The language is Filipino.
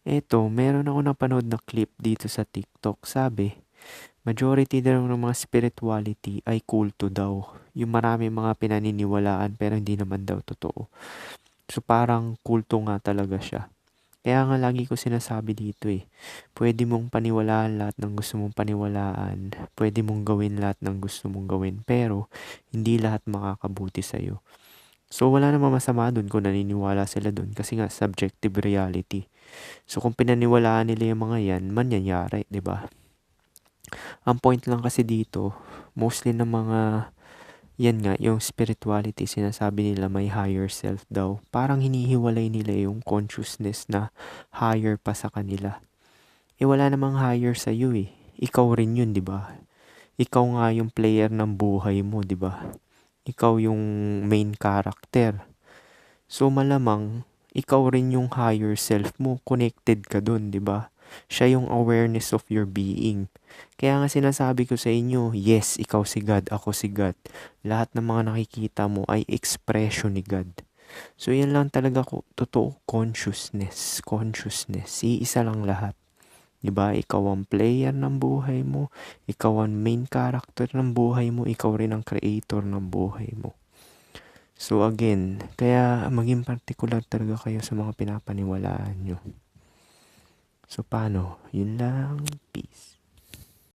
Eto, meron ako napanood na clip dito sa TikTok. Sabi, majority daw ng mga spirituality ay kulto daw. Yung marami mga pinaniniwalaan pero hindi naman daw totoo. So parang kulto nga talaga siya. Kaya nga lagi ko sinasabi dito eh, pwede mong paniwalaan lahat ng gusto mong paniwalaan, pwede mong gawin lahat ng gusto mong gawin, pero hindi lahat makakabuti sa'yo. So wala namang masama dun kung naniniwala sila dun kasi nga subjective reality. So kung pinaniwalaan nila yung mga yan, mangyayari, 'di ba? Ang point lang kasi dito, mostly ng mga yan nga, yung spirituality, sinasabi nila may higher self daw. Parang hinihiwalay nila yung consciousness na higher pa sa kanila. Eh wala namang higher sa iyo eh. Ikaw rin yun, 'di ba? Ikaw nga yung player ng buhay mo, 'di ba? Ikaw yung main character. So malamang ikaw rin yung higher self mo, connected ka dun, 'di ba? Siya yung awareness of your being. Kaya nga sinasabi ko sa inyo, yes, ikaw si God, ako si God. Lahat ng mga nakikita mo ay expression ni God. So yan lang talaga ko, totoo, consciousness, consciousness. Iisa lang lahat. 'Di ba? Ikaw ang player ng buhay mo, ikaw ang main character ng buhay mo, ikaw rin ang creator ng buhay mo. So again, kaya maging particular talaga kayo sa mga pinapaniwalaan nyo. So paano? Yun lang. Peace.